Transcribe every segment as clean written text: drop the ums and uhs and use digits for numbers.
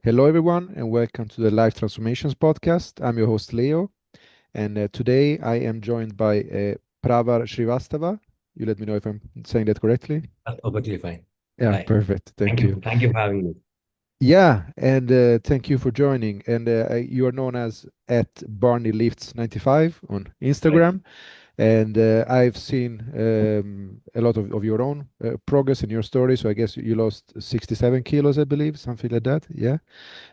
Hello, everyone, and welcome to the Life Transformations Podcast. I'm your host, Leo, and today I am joined by Pravar Srivastava. You let me know if I'm saying that correctly. That's perfectly fine. Yeah, Hi. perfect. Thank Thank you. you. Thank you for having me. Yeah, and thank you for joining. And you are known as at Barney Lifts 95 on Right. Instagram. And I've seen a lot of your own progress in your story. So I guess you lost 67 kilos, I believe, something like that. Yeah.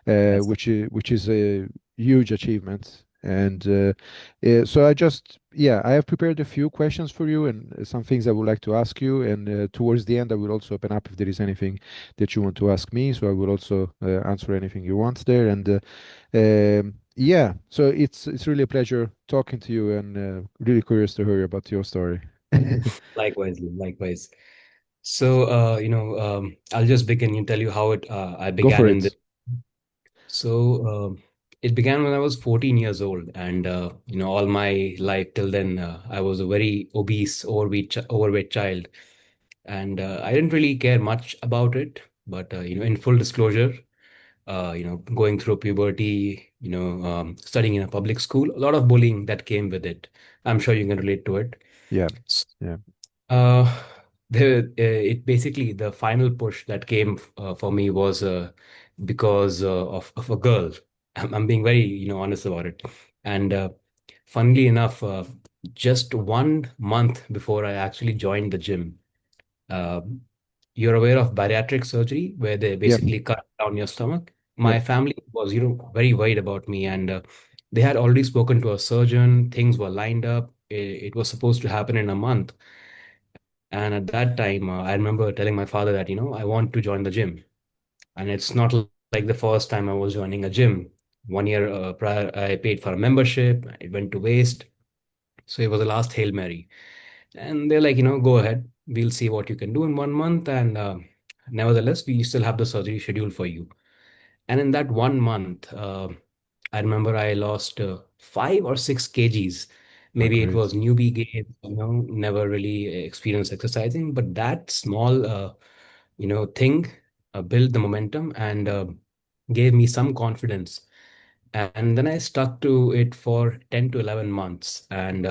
That's Which is a huge achievement. And so I have prepared a few questions for you and some things I would like to ask you. And towards the end, I will also open up if there is anything that you want to ask me. So I will also answer anything you want there. And yeah, so it's really a pleasure talking to you and really curious to hear about your story. likewise, likewise. So, I'll just begin and tell you how I Go for began in this. it. So, it began when I was 14 years old, and all my life till then, I was a very obese, overweight child, and I didn't really care much about it. But in full disclosure, going through puberty, studying in a public school, a lot of bullying that came with it. I'm sure you can relate to it. Yeah. S- Yeah. Uh, it basically the final push that came for me was because of a girl. I'm being very, honest about it. And funnily enough, just 1 month before I actually joined the gym, uh, you're aware of bariatric surgery, where they Yeah. basically cut down your stomach. Yeah. My family was, very worried about me, and they had already spoken to a surgeon. Things were lined up. It was supposed to happen in a month. And at that time, I remember telling my father that, I want to join the gym. And it's not like the first time I was joining a gym. 1 year prior, I paid for a membership. It went to waste. So it was the last Hail Mary. And they're like, go ahead. We'll see what you can do in 1 month. And nevertheless, we still have the surgery scheduled for you. And in that 1 month, I remember I lost 5 or 6 kgs. Oh, Maybe it great. was newbie game, never really experienced exercising, but that small, thing built the momentum and gave me some confidence. And then I stuck to it for 10 to 11 months. And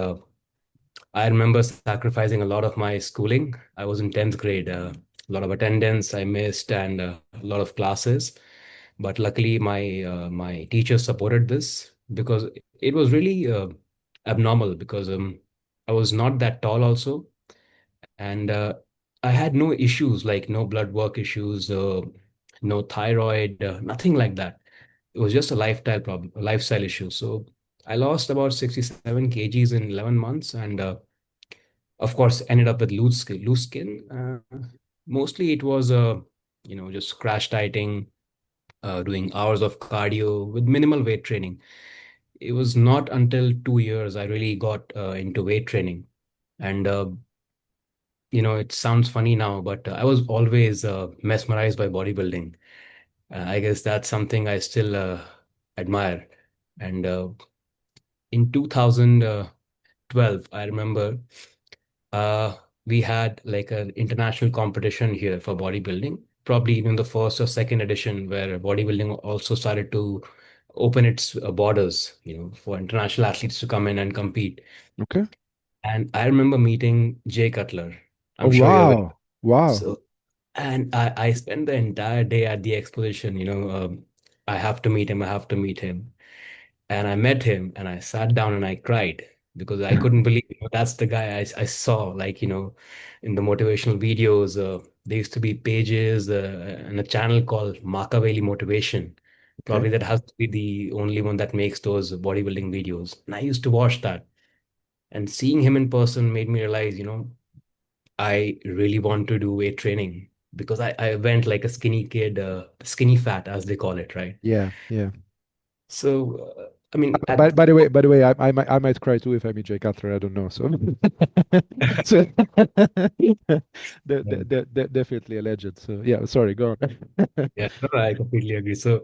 I remember sacrificing a lot of my schooling. I was in 10th grade. A lot of attendance I missed and a lot of classes. But luckily, my teachers supported this because it was really abnormal because I was not that tall also. And I had no issues like no blood work issues, no thyroid, nothing like that. It was just a lifestyle problem, a lifestyle issue. So I lost about 67 kgs in 11 months and of course ended up with loose skin. Mostly it was just crash dieting, doing hours of cardio with minimal weight training. It was not until 2 years I really got into weight training. And it sounds funny now, but I was always mesmerized by bodybuilding. I guess that's something I still admire. And in 2012, I remember uh, we had like an international competition here for bodybuilding, probably even the first or second edition, where bodybuilding also started to open its borders, for international athletes to come in and compete. Okay. And I remember meeting Jay Cutler. Oh, I'm sure you're aware. wow. Wow. So, and I spent the entire day at the exposition, I have to meet him, I have to meet him. And I met him and I sat down and I cried because I couldn't believe, that's the guy I saw, like, in the motivational videos. There used to be pages and a channel called Makaveli Motivation. Okay. Probably that has to be the only one that makes those bodybuilding videos. And I used to watch that. And seeing him in person made me realize, I really want to do weight training because I went like a skinny kid, skinny fat, as they call it, right? Yeah. Yeah. So, I mean, By the way, I might cry too if I meet Jay Cutler. I don't know. So, so definitely a legend. So yeah, sorry, go on. yeah, no, I completely agree. So,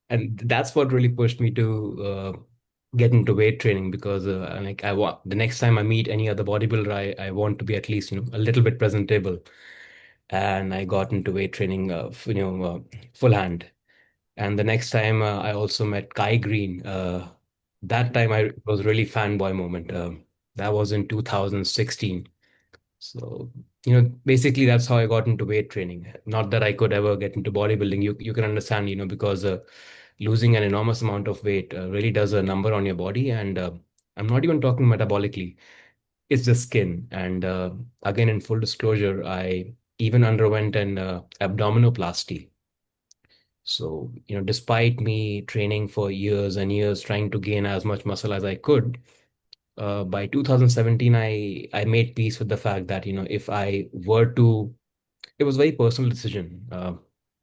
and that's what really pushed me to get into weight training because like I want the next time I meet any other bodybuilder, I want to be at least, a little bit presentable. And I got into weight training, full hand. And the next time I also met Kai Green. That Mhm. time I was really fanboy moment. That was in 2016. So, basically that's how I got into weight training. Not that I could ever get into bodybuilding. You can understand, because losing an enormous amount of weight really does a number on your body. And I'm not even talking metabolically. It's the skin. And again, in full disclosure, I even underwent an abdominoplasty. So, despite me training for years and years, trying to gain as much muscle as I could, by 2017, I made peace with the fact that, if I were to, it was a very personal decision,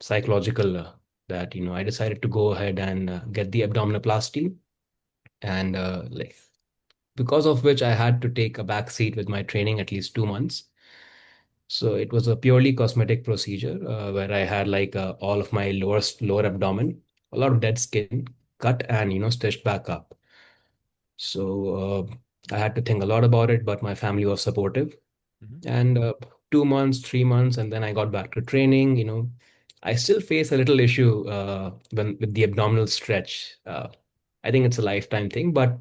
psychological, that, I decided to go ahead and get the abdominoplasty. And like, because of which I had to take a back seat with my training at least 2 months. So it was a purely cosmetic procedure where I had like all of my lower abdomen, a lot of dead skin, cut and stitched back up. So I had to think a lot about it, but my family was supportive. Mhm. And 2 months, 3 months, and then I got back to training. I still face a little issue when with the abdominal stretch. I think it's a lifetime thing, but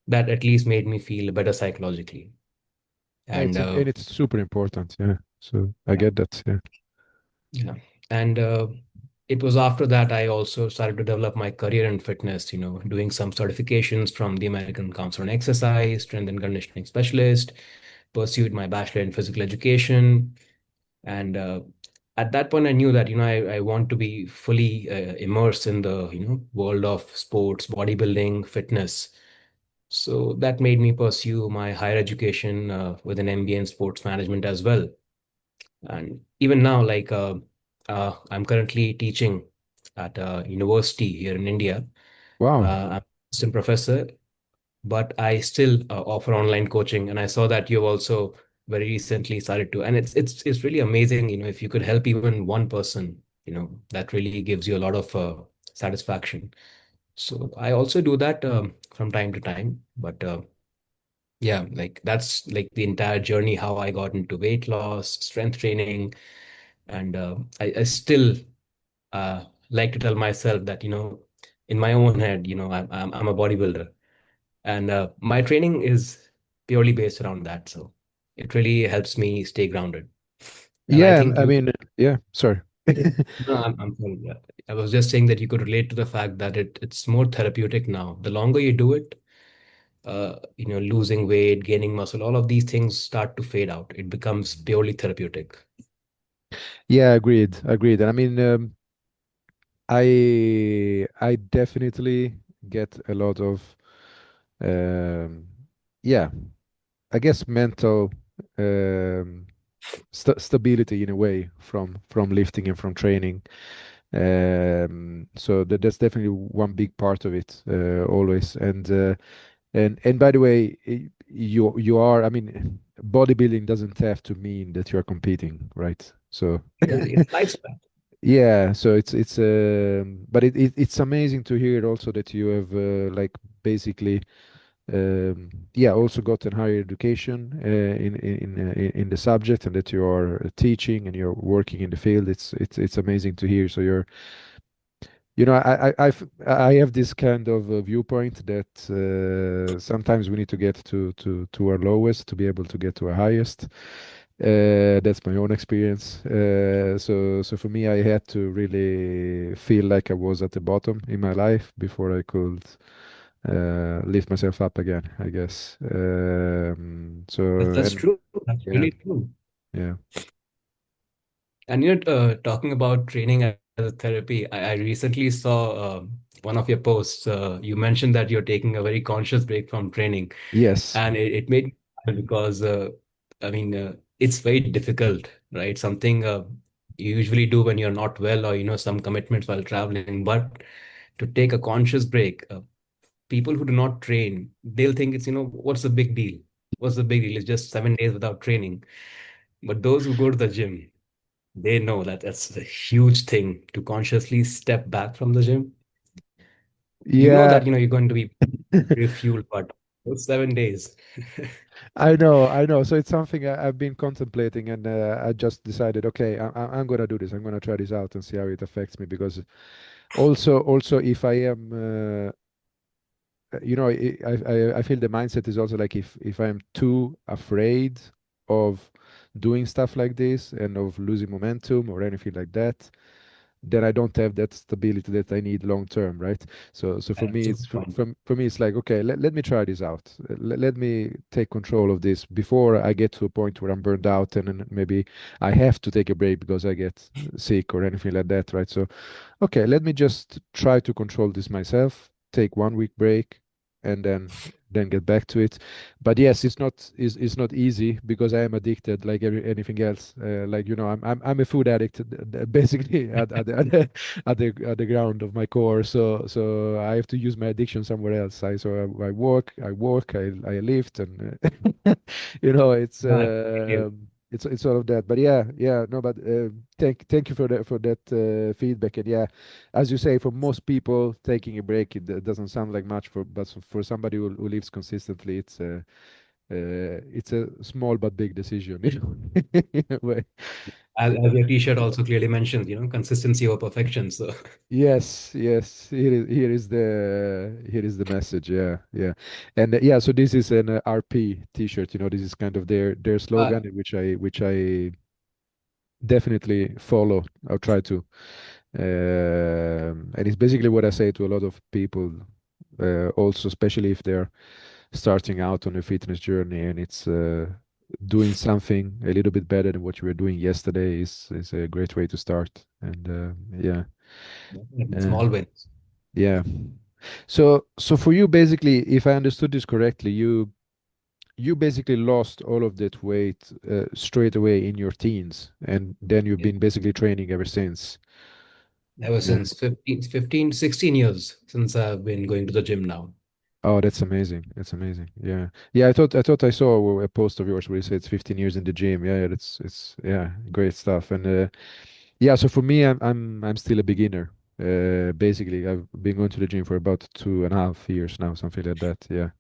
that at least made me feel better psychologically. Yeah, And and it's super important. Yeah. So I yeah, get that. Yeah. yeah. And it was after that I also started to develop my career in fitness, doing some certifications from the American Council on Exercise, strength and conditioning specialist, pursued my bachelor in physical education. And at that point, I knew that, I want to be fully immersed in the, world of sports, bodybuilding, fitness. So that made me pursue my higher education with an MBA in sports management as well. And even now, like I'm currently teaching at a university here in India. Wow. I'm assistant professor, but I still offer online coaching. And I saw that you've also very recently started to, and it's really amazing. If you could help even one person, that really gives you a lot of satisfaction. So I also do that from time to time, but yeah, like that's like the entire journey how I got into weight loss, strength training, and I still like to tell myself that in my own head, I'm a bodybuilder, and my training is purely based around that. So it really helps me stay grounded. And I Yeah. think I you, mean, yeah. Sorry. no, I'm sorry. Yeah. I was just saying that you could relate to the fact that it's more therapeutic now. The longer you do it, losing weight, gaining muscle, all of these things start to fade out. It becomes purely therapeutic. Yeah, agreed. Agreed. And I mean, I definitely get a lot of um, yeah, I guess mental um, stability in a way from lifting and from training. So that's definitely one big part of it, always. And by the way, you are. I mean, bodybuilding doesn't have to mean that you are competing, right? So Yeah, it's lifestyle. yeah, so it's but it's amazing to hear also that you have like basically yeah, also gotten higher education in the subject, and that you are teaching and you're working in the field. It's amazing to hear. So you're, I have this kind of viewpoint that sometimes we need to get to our lowest to be able to get to our highest. That's my own experience. So for me, I had to really feel like I was at the bottom in my life before I could lift myself up again, I guess. So That's and true. That's yeah, really true. yeah, And talking about training as a therapy, I recently saw one of your posts. You mentioned that you're taking a very conscious break from training, yes, and it made me smile because I mean it's very difficult, right? Something you usually do when you're not well, or some commitments while traveling. But to take a conscious break, people who do not train, they'll think it's what's the big deal? What's the big deal? It's just 7 days without training. But those who go to the gym, they know that that's a huge thing to consciously step back from the gym. You know yeah. that you're going to be refueled, but those 7 days. I know. So it's something I've been contemplating, and I just decided, okay, I'm gonna do this. I'm gonna try this out and see how it affects me. Because also, if I am, I feel the mindset is also like if I'm too afraid of doing stuff like this and of losing momentum or anything like that, then I don't have that stability that I need long term, right? So for That's me, a it's good point. for me, it's like, okay, let me try this out. Let me take control of this before I get to a point where I'm burned out and then maybe I have to take a break because I get sick or anything like that, right? So okay, let me just try to control this myself, take 1 week break, and then get back to it. But yes, it's not easy because I am addicted like anything else. Like I'm a food addict basically at the ground of my core. So I have to use my addiction somewhere else. I work, I lift, and No, I get it's all of that. But yeah, no, but thank you for that feedback. And yeah, as you say, for most people, taking a break doesn't sound like much, but for somebody who lives consistently, it's a small but big decision. In a way. as your t-shirt also clearly mentions, consistency over perfection. So Yes. Here is the message. Yeah, yeah, and yeah. So this is an RP T-shirt. This is kind of their uh, slogan, which I definitely follow. I'll try to. And it's basically what I say to a lot of people, also, especially if they're starting out on a fitness journey, and it's doing something a little bit better than what you were doing yesterday is a great way to start. And yeah, uh, small wins. yeah. So for you, basically, if I understood this correctly, you basically lost all of that weight straight away in your teens, and then you've Yeah. been basically training ever since. Ever Yeah. since 16 years since I've been going to the gym now. Oh, that's amazing. That's amazing. Yeah. Yeah, I thought I saw a post of yours where you said it's 15 years in the gym. Yeah, that's it's yeah, great stuff. And yeah, so for me, I'm still a beginner. Basically, I've been going to the gym for about 2.5 years now, something like that. Yeah.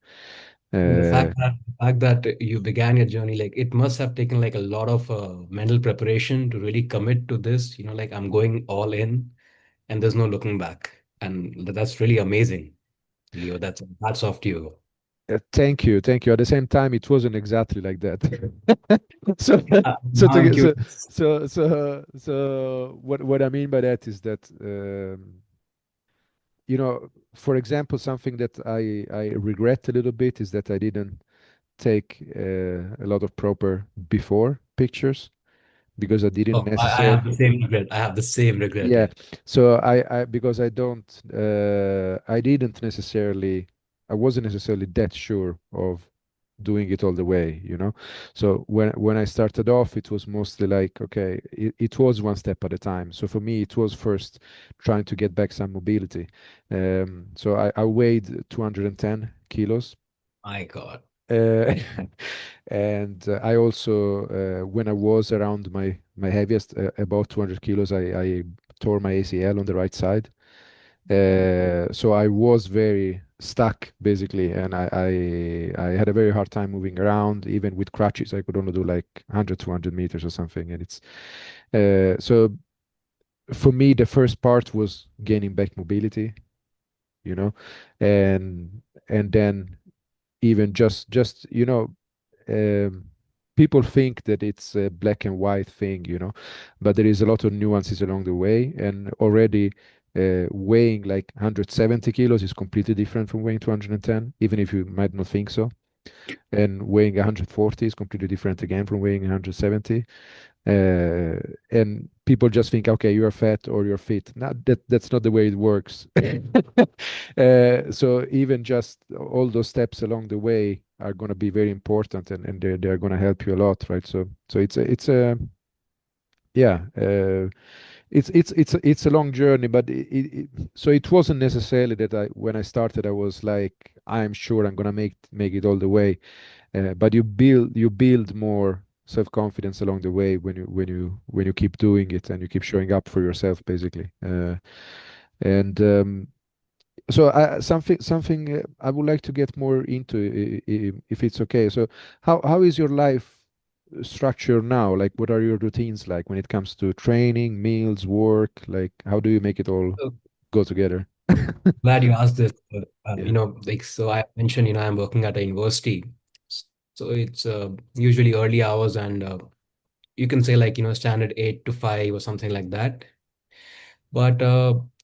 And the Uh, fact that you began your journey, like it must have taken like a lot of mental preparation to really commit to this, like I'm going all in and there's no looking back. And that's really amazing, Leo. That's off to you. thank you, thank you. At the same time, it wasn't exactly like that. So, so Now I'm to so curious. so what I mean by that is that for example, something that I regret a little bit is that I didn't take a lot of proper before pictures because I didn't Oh, I have necessarily. the same regret. I have the same regret. Yeah. Yeah. So I because I didn't necessarily, I wasn't necessarily that sure of doing it all the way. So when I started off, it was mostly like, okay, it was one step at a time. So for me, it was first trying to get back some mobility. So I weighed 210 kilos. My God. Uh, and I also, when I was around my heaviest, about 200 kilos, I tore my ACL on the right side. So I was very stuck basically, and I had a very hard time moving around. Even with crutches, I could only do like 100, 200 meters or something. And it's so for me, the first part was gaining back mobility, you know, and then even just um, people think that it's a black and white thing, but there is a lot of nuances along the way. And already weighing like 170 kilos is completely different from weighing 210, even if you might not think so. And weighing 140 is completely different again from weighing 170. uh, and people just think, okay, you're fat or you're fit. Not that's not the way it works. So even just all those steps along the way are going to be very important, and they're going to help you a lot, right? So it's a yeah, it's a long journey, but so it wasn't necessarily that when I started I was like, I'm sure I'm going to make it all the way. But you build more self-confidence along the way when you keep doing it and you keep showing up for yourself basically. And So something I would like to get more into, if it's okay. So how is your life structured now? Like, what are your routines like when it comes to training, meals, work? Like, how do you make it all So go together? glad you asked this. Yeah. Like, so I mentioned, I'm working at a university. So it's usually early hours and you can say like, standard 8 to 5 or something like that. But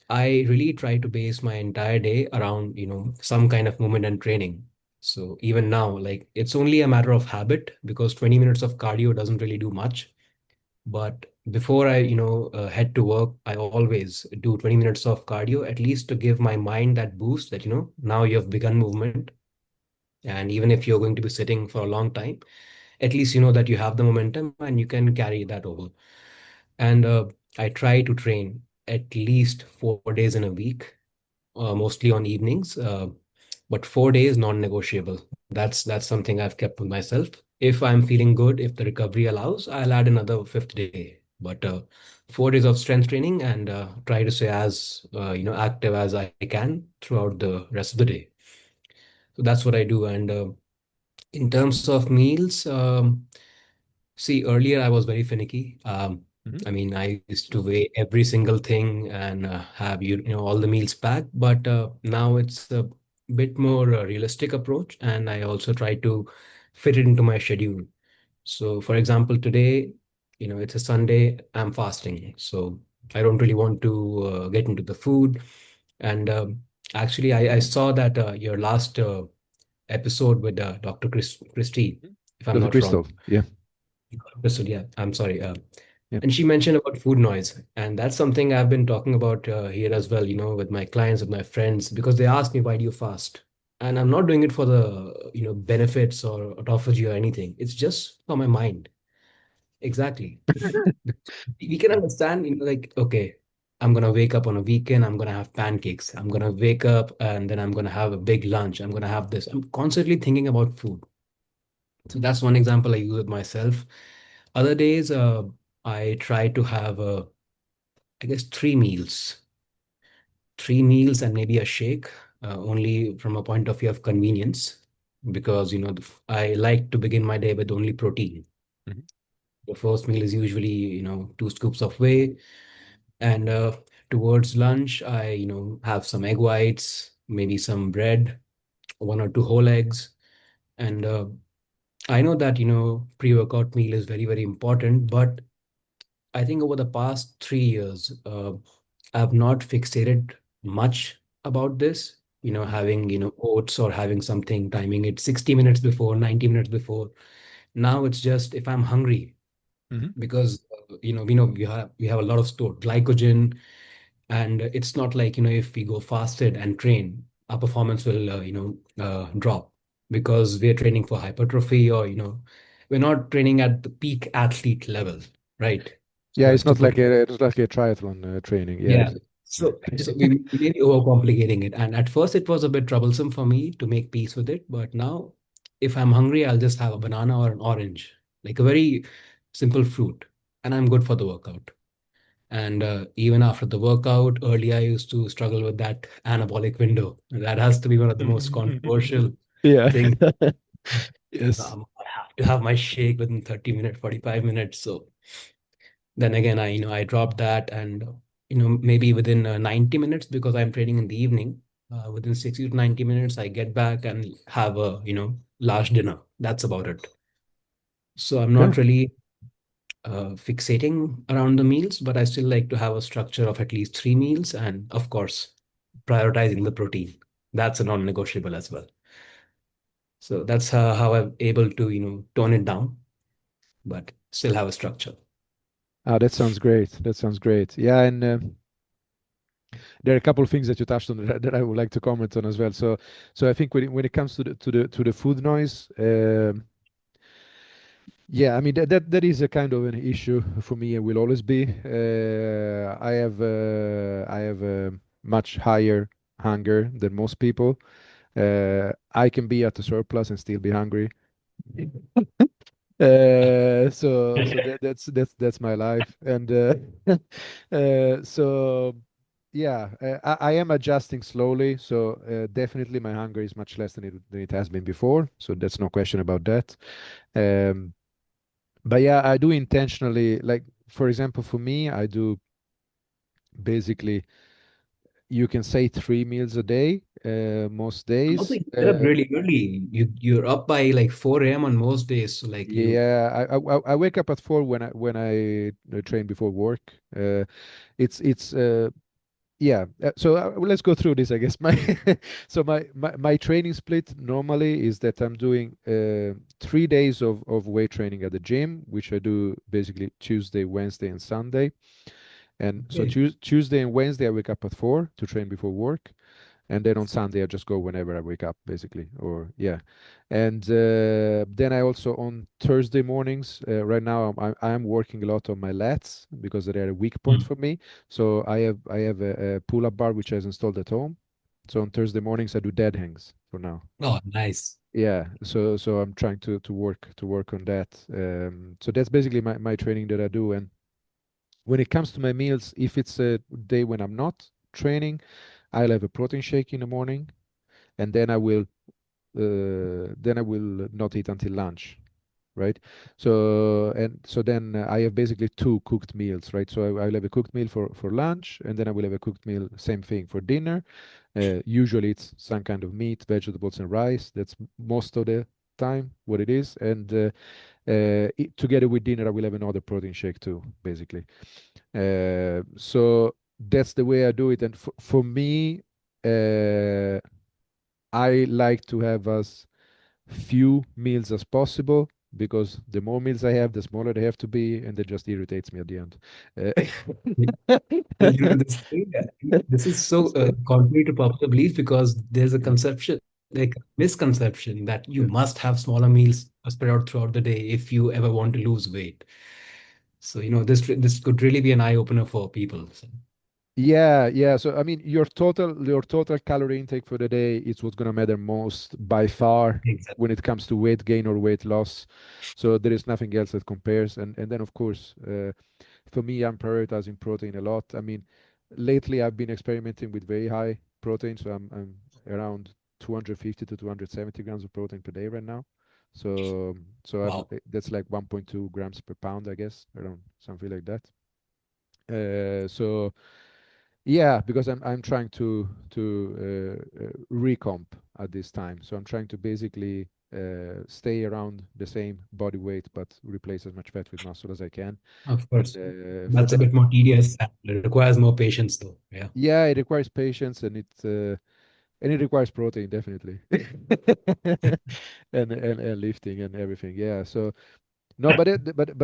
I really try to base my entire day around, some kind of movement and training. So even now, like it's only a matter of habit because 20 minutes of cardio doesn't really do much. But before I, head to work, I always do 20 minutes of cardio, at least to give my mind that boost that, now you have begun movement. And even if you're going to be sitting for a long time, at least you know that you have the momentum and you can carry that over. And I try to train at least 4 days in a week, mostly on evenings. But 4 days non-negotiable. That's something I've kept with myself. If I'm feeling good, if the recovery allows, I'll add another fifth day. But 4 days of strength training and try to stay as active as I can throughout the rest of the day. So that's what I do. And in terms of meals, see, earlier I was very finicky. Mhm. I mean, I used to weigh every single thing and have all the meals packed. But now it's a bit more realistic approach, and I also try to fit it into my schedule. So, for example, today, it's a Sunday. I'm fasting, so I don't really want to get into the food. And actually, I saw that your last episode with Dr. Christie, Mhm. if I'm Dr. not wrong. Crystal. Yeah. Crystal, yeah, I'm sorry. Yeah. And she mentioned about food noise, and that's something I've been talking about here as well, with my clients, with my friends, because they ask me, why do you fast? And I'm not doing it for the, benefits or autophagy or anything. It's just for my mind. Exactly. We can Yeah. understand, like, okay, I'm gonna wake up on a weekend, I'm gonna have pancakes. I'm gonna wake up and then I'm gonna have a big lunch. I'm gonna have this. I'm constantly thinking about food. So that's one example I use with myself. Other days, I try to have, I guess, three meals and maybe a shake, only from a point of view of convenience, because I like to begin my day with only protein. Mhm. The first meal is usually, 2 scoops of whey, and towards lunch, I have some egg whites, maybe some bread, 1 or 2 whole eggs, and I know that pre-workout meal is very very important, but I think over the past 3 years, I've not fixated much about this. Having oats or having something timing it 60 minutes before, 90 minutes before. Now it's just if I'm hungry, Mhm. because we have a lot of stored glycogen, and it's not like if we go fasted and train, our performance will drop because we're training for hypertrophy, or we're not training at the peak athlete level, right? Yeah, So it's to not put like a triathlon training. Yeah. Yeah. So we may be overcomplicating it. And at first it was a bit troublesome for me to make peace with it. But now if I'm hungry, I'll just have a banana or an orange, like a very simple fruit, and I'm good for the workout. And even after the workout, earlier I used to struggle with that anabolic window. That has to be one of the most controversial Yeah. things. Yes. I have to have my shake within 30 minutes, 45 minutes. So then again, I dropped that, and maybe within 90 minutes, because I'm training in the evening, within 60 to 90 minutes I get back and have a large dinner. That's about it. So I'm Yeah. not really fixating around the meals, but I still like to have a structure of at least 3 meals, and of course prioritizing the protein. That's a non-negotiable as well. So that's how I'm able to tone it down, but still have a structure. Oh, that sounds great. That sounds great. Yeah, and there are a couple of things that you touched on that I would like to comment on as well. So I think when it comes to the food noise, yeah, I mean that is a kind of an issue for me and will always be. I have much higher hunger than most people. I can be at a surplus and still be hungry. So that's my life, and so. yeah, I am adjusting slowly, so definitely my hunger is much less than it has been before. So that's no question about that. Um, but yeah, I do intentionally, like for example, for me, I do basically, you can say 3 meals a day, most And also, days. you get up really early. You're up by like 4 a.m. on most days. So like you, Yeah, I wake up at 4 when I train before work. It's yeah. So let's go through this, I guess. My so my training split normally is that I'm doing 3 days of weight training at the gym, which I do basically Tuesday, Wednesday, and Sunday. And so okay. Tuesday and Wednesday I wake up at 4 to train before work, and then on Sunday I just go whenever I wake up, basically. Or yeah, and then I also on Thursday mornings. Right now I'm working a lot on my lats because they're a weak point Mm. for me. So I have a pull-up bar which I've installed at home. So on Thursday mornings I do dead hangs for now. Oh, nice. Yeah, so I'm trying to work on that. So that's basically my training that I do. And when it comes to my meals, if it's a day when I'm not training, I'll have a protein shake in the morning, and then I will not eat until lunch, right? So then I have basically two cooked meals, right? So I'll have a cooked meal for lunch, and then I will have a cooked meal, same thing for dinner. Usually it's some kind of meat, vegetables, and rice. That's most of the time what it is. And together with dinner, I will have another protein shake too, basically. So that's the way I do it. And for me, uh, I like to have as few meals as possible, because the more meals I have, the smaller they have to be, and that just irritates me at the end. Well, this thing, this is so So, contrary to popular belief because there's a yeah. conception, like misconception, that you must have smaller meals spread out throughout the day if you ever want to lose weight. So, this could really be an eye opener for people. So, Yeah, yeah. So I mean, your total calorie intake for the day is what's gonna matter most by far exactly. when it comes to weight gain or weight loss. So there is nothing else that compares. And then of course, for me, I'm prioritizing protein a lot. I mean, lately I've been experimenting with very high protein, so I'm around 250 to 270 grams of protein per day right now. So Wow. that's like 1.2 grams per pound, I guess, around something like that. So yeah, because I'm trying to recomp at this time. So I'm trying to basically stay around the same body weight, but replace as much fat with muscle as I can. Of And course. for That's a that, bit more tedious and it requires more patience though. Yeah. yeah, it requires patience, and it requires protein, definitely, and lifting and everything. Yeah. So no, but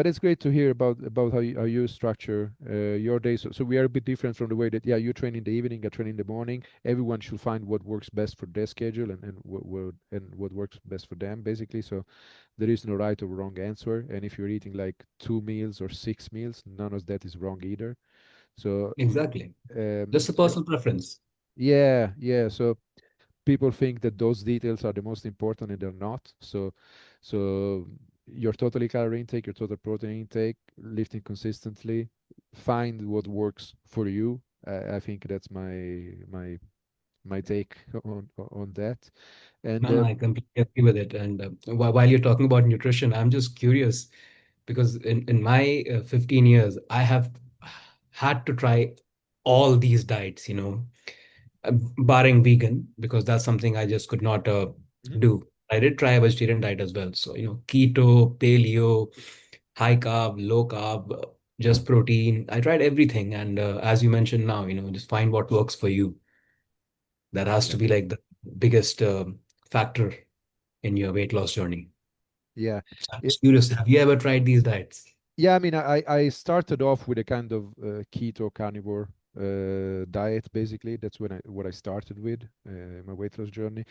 it's great to hear about how you structure your day. So we are a bit different from the way that, yeah, you train in the evening, I train in the morning. Everyone should find what works best for their schedule, and what works best for them, basically. So there is no right or wrong answer. And if you're eating like 2 meals or 6 meals, none of that is wrong either. So Exactly. Just a so personal preference. yeah, yeah. So people think that those details are the most important, and they're not. So your total calorie intake, your total protein intake, lifting consistently, find what works for you. I think that's my take on that. And No, no, I completely agree with it. And while you're talking about nutrition, I'm just curious because in my 15 years, I have had to try all these diets, barring vegan, because that's something I just could not Mhm. do. I did try a vegetarian diet as well. So, keto, paleo, high carb, low carb, just protein. I tried everything. And as you mentioned now, just find what works for you. That has to Yeah, be like the biggest factor in your weight loss journey. yeah. So I'm It, just curious, have you ever tried these diets? yeah, I mean, I started off with a kind of keto carnivore diet, basically. That's what I started with my weight loss journey,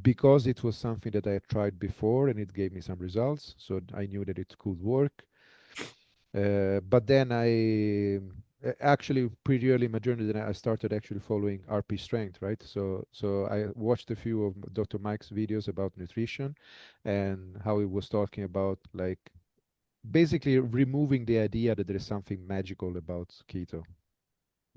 because it was something that I had tried before and it gave me some results. So I knew that it could work. But then actually pretty early in my journey, then I started actually following RP Strength, right? So I watched a few of Dr. Mike's videos about nutrition, and how he was talking about, like, basically removing the idea that there is something magical about keto.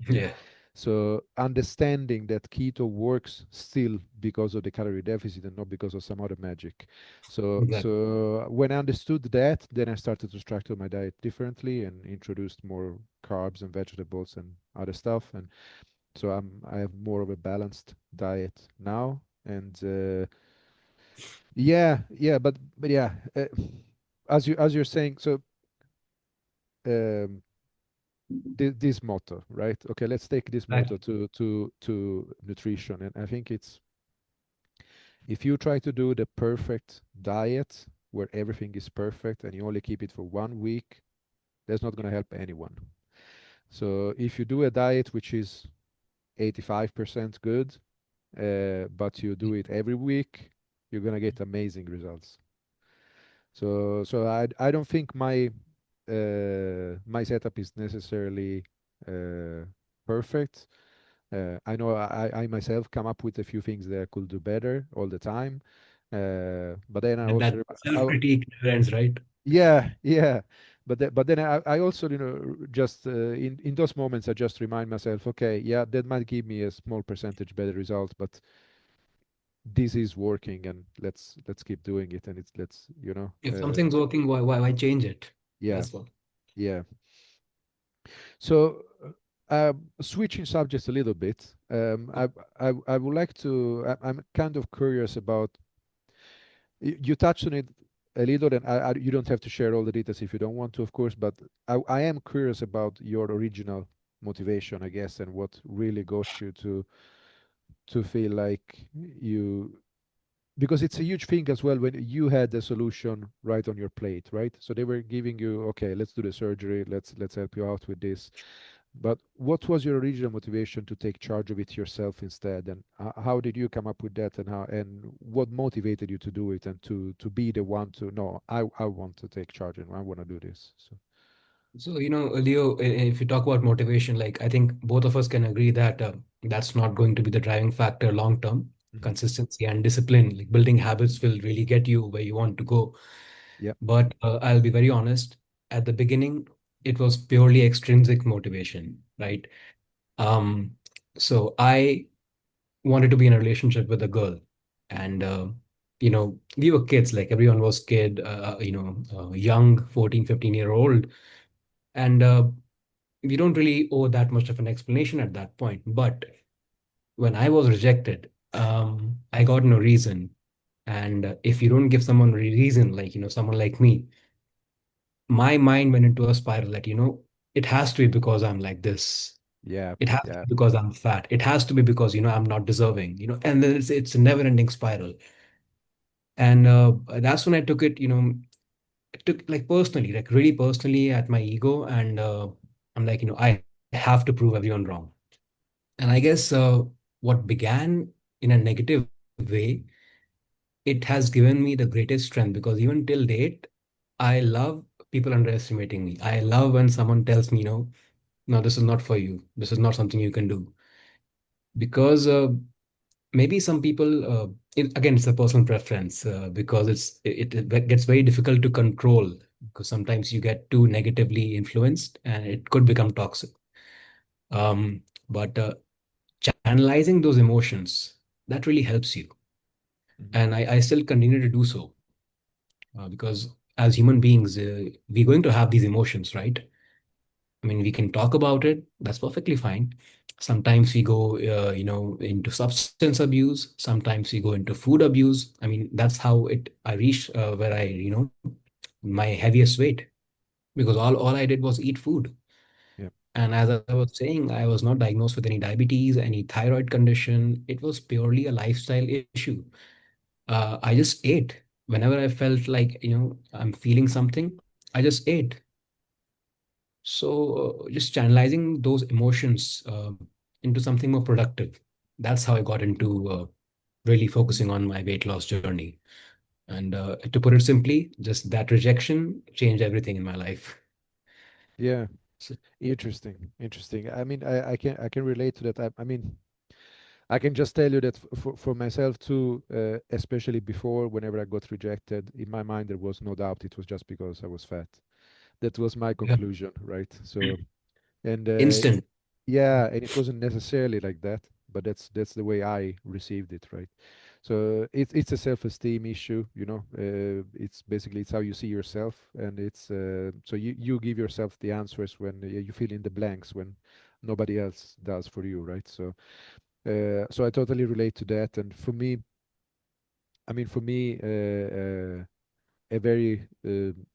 Yeah. So understanding that keto works still because of the calorie deficit and not because of some other magic. Exactly. So when I understood that, then I started to structure my diet differently and introduced more carbs and vegetables and other stuff. And so I have more of a balanced diet now. And yeah, but yeah, as you're saying, so um, this motto, right? Okay, let's take this motto Exactly. to nutrition, and I think it's if you try to do the perfect diet where everything is perfect and you only keep it for 1 week, that's not going to help anyone. So if you do a diet which is 85% good, but you do it every week, you're going to get amazing results. So I don't think my setup is necessarily uh, perfect. I know I myself come up with a few things that I could do better all the time. But then I And also that self-critique never ends, right? yeah. But then I also just in those moments I just remind myself, okay, yeah, that might give me a small percentage better result, but this is working, and let's keep doing it, and it's let's If something's working, why change it? yeah, That's what. yeah. So, switching subjects a little bit, I would like to. I'm kind of curious about. You touched on it a little, and you don't have to share all the details if you don't want to, of course. But I am curious about your original motivation, I guess, and what really got you to feel like you because it's a huge thing as well when you had the solution right on your plate, right? So they were giving you, okay, let's do the surgery, let's help you out with this. But what was your original motivation to take charge of it yourself instead, and how did you come up with that, and how and what motivated you to do it and to be the one to no, I want to take charge and I want to do this. So So, Leo, if you talk about motivation, like I think both of us can agree that that's not going to be the driving factor long term. hmm Consistency and discipline, like building habits, will really get you where you want to go. yeah, But I'll be very honest, at the beginning, it was purely extrinsic motivation, right? Um, so I wanted to be in a relationship with a girl, and we were kids, like everyone was kid, young 14, 15-year old, and we don't really owe that much of an explanation at that point. But when I was rejected, I got no reason. And if you don't give someone a reason, like, someone like me, my mind went into a spiral that, it has to be because I'm like this. yeah, It has to yeah, be because I'm fat. It has to be because, I'm not deserving, and then it's a never-ending spiral. And that's when I took it, it took like personally, like really personally at my ego. And I'm like, I have to prove everyone wrong. And I guess what began in a negative way, it has given me the greatest strength, because even till date, I love people underestimating me. I love when someone tells me, no, this is not for you. This is not something you can do. Because maybe some people, again, it's a personal preference, because it gets very difficult to control, because sometimes you get too negatively influenced and it could become toxic. But channelizing those emotions, that really helps you. hmm And I still continue to do so, because as human beings, we're going to have these emotions, right? I mean, we can talk about it, that's perfectly fine. Sometimes we go into substance abuse, sometimes we go into food abuse. I mean, that's how it I reached where I my heaviest weight, because all I did was eat food. yeah, And as I was saying, I was not diagnosed with any diabetes, any thyroid condition. It was purely a lifestyle issue. I just ate whenever I felt like, I'm feeling something. I just ate. So just channelizing those emotions into something more productive. That's how I got into really focusing on my weight loss journey. And to put it simply, just that rejection changed everything in my life. yeah. So, Interesting. I mean, I can relate to that. I mean, I can just tell you that for myself too, especially before, whenever I got rejected, in my mind there was no doubt it was just because I was fat. That was my yeah. conclusion, right? So, and Instant. Yeah, and it wasn't necessarily like that, but that's the way I received it, right? So it's a self-esteem issue, you know. It's basically it's how you see yourself, and it's so you give yourself the answers when you fill in the blanks when nobody else does for you, right? So so I totally relate to that, and for me, I mean, for me, a very um,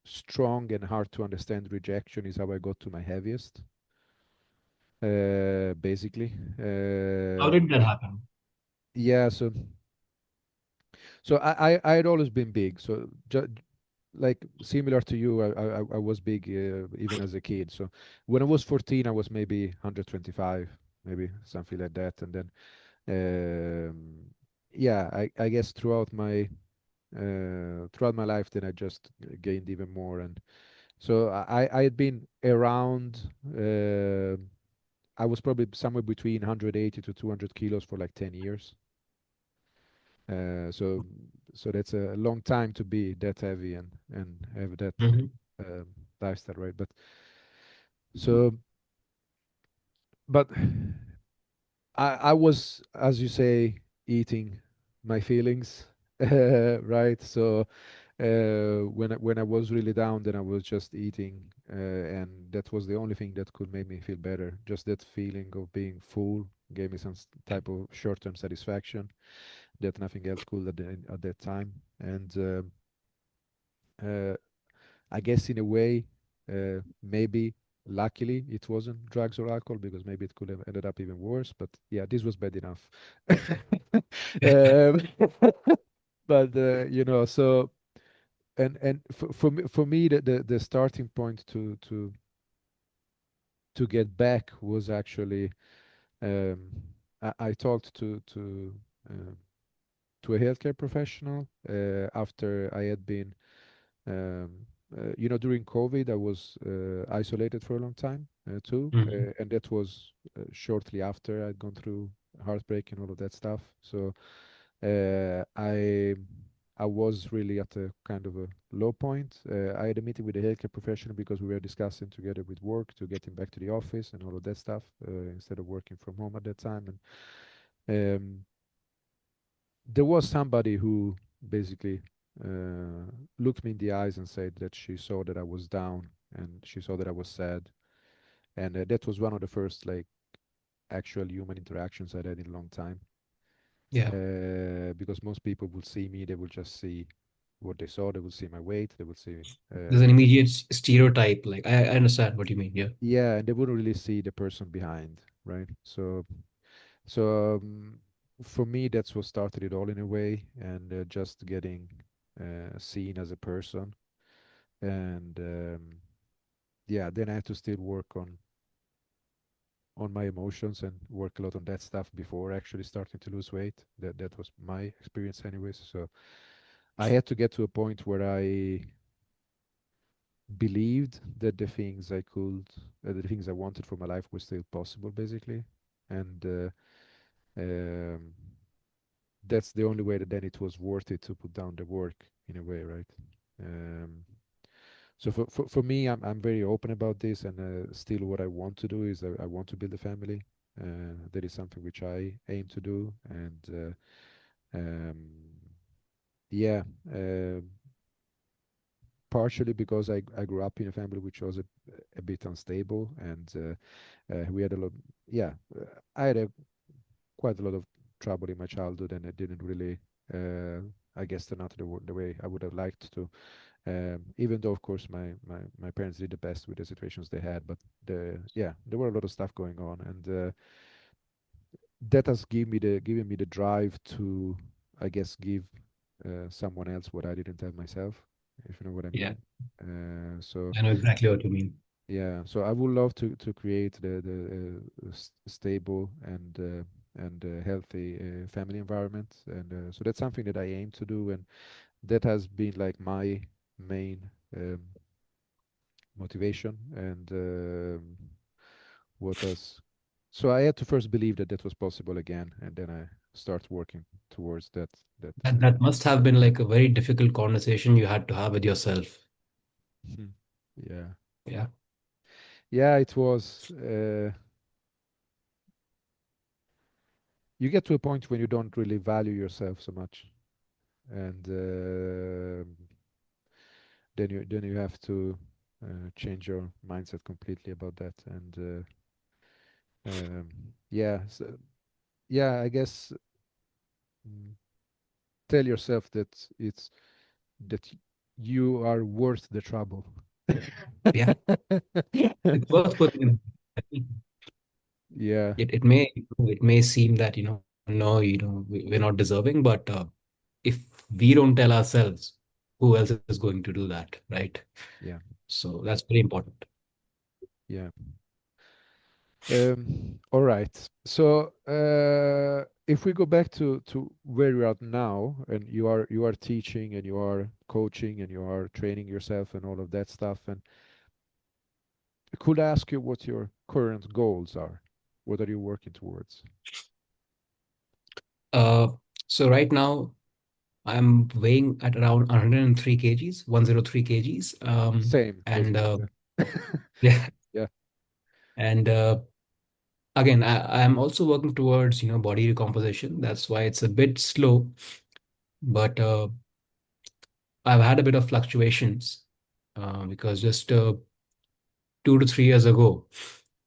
strong and hard to understand rejection is how I got to my heaviest. Basically. How did that happen? Yeah, so I had always been big. So like similar to you, I was big even as a kid. So when I was 14, I was maybe 125, maybe something like that. And then yeah, I guess throughout my life, then I just gained even more. And so I had been around. I was probably somewhere between 180 to 200 kilos for like 10 years. So that's a long time to be that heavy and have that Hmm. um, lifestyle, right? But so but I was, as you say, eating my feelings, right? So when I was really down, then I was just eating, and that was the only thing that could make me feel better. Just that feeling of being full gave me some type of short-term satisfaction that nothing else could at that time. And I guess in a way, maybe luckily it wasn't drugs or alcohol because maybe it could have ended up even worse. But yeah, this was bad enough. um, but you know, so and for me the starting point to get back was actually um, I talked uh, to a healthcare professional after I had been you know, during COVID, I was isolated for a long time too, Hmm. and that was shortly after I'd gone through heartbreak and all of that stuff. So uh, I I was really at a kind of a low point. I had a meeting with a healthcare professional because we were discussing together with work to get him back to the office and all of that stuff instead of working from home at that time. And there was somebody who basically uh, looked me in the eyes and said that she saw that I was down and she saw that I was sad, and that was one of the first like actual human interactions I'd had in a long time. Yeah. Because most people will see me, they will just see what they saw, they will see my weight, they will see, There's an immediate stereotype. Like I understand what you mean. Yeah. yeah, and they wouldn't really see the person behind, right? So for me, that's what started it all in a way, and just getting seen as a person and yeah, then I had to still work on my emotions and work a lot on that stuff before actually starting to lose weight. That was my experience anyways. So I had to get to a point where I believed that the things I wanted for my life were still possible basically. And um, that's the only way that then it was worth it to put down the work in a way, right? um, So for me, I'm very open about this, and still, what I want to do is I want to build a family. That is something which I aim to do, and um, yeah, uh, partially because I grew up in a family which was a bit unstable, and we had a lot. Yeah, I had quite a lot of trouble in my childhood, and I didn't really. I guess turn out the way I would have liked to. Even though, of course, my parents did the best with the situations they had, but yeah, there were a lot of stuff going on, and that has given me the drive to, I guess, give someone else what I didn't have myself, if you know what I Yeah. mean. So I know exactly what you mean. yeah, so I would love to create the stable and healthy family environment, and so that's something that I aim to do, and that has been like my main motivation and what has so I had to first believe that that was possible again, and then I start working towards that That must have been like a very difficult conversation you had to have with yourself. yeah. Yeah. Yeah, it was. You get to a point when you don't really value yourself so much, and then you have to change your mindset completely about that. And yeah, so, yeah, I guess mm, tell yourself that you are worth the trouble. Yeah, it's worth putting in. Yeah, It may seem that, no, we're not deserving, but if we don't tell ourselves, who else is going to do that, right? yeah, So that's very important. yeah. All right. So if we go back to where you are now, and you are teaching and you are coaching and you are training yourself and all of that stuff, and could I ask you what your current goals are? What are you working towards? Uh, so right now I'm weighing at around 103 kgs, 103 kgs. Same, And basically. Yeah. yeah, Yeah. and again, I'm also working towards, body recomposition. That's why it's a bit slow, but I've had a bit of fluctuations because just 2 to 3 years ago,